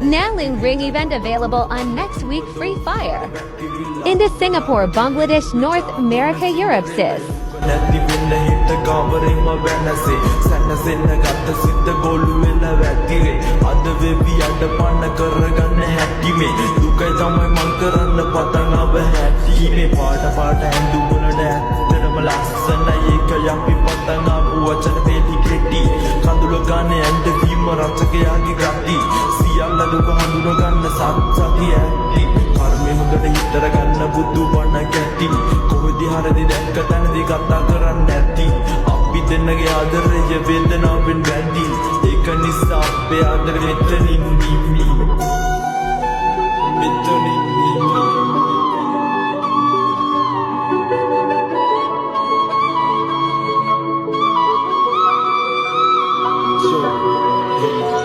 Nalu Ring event available on next week Free Fire. Into Singapore, Bangladesh, North America, Europe, sis. බුදු බණ කැටි කොහෙද හරදි දැක්ක තැනදී කතා කරන්නේ නැති අපි දෙන්නගේ ආදරය වේදනාවෙන් වැඩි ඒක නිසා අපේ ආදරේ මෙතනින් නිමි මෙතනින් නිමි So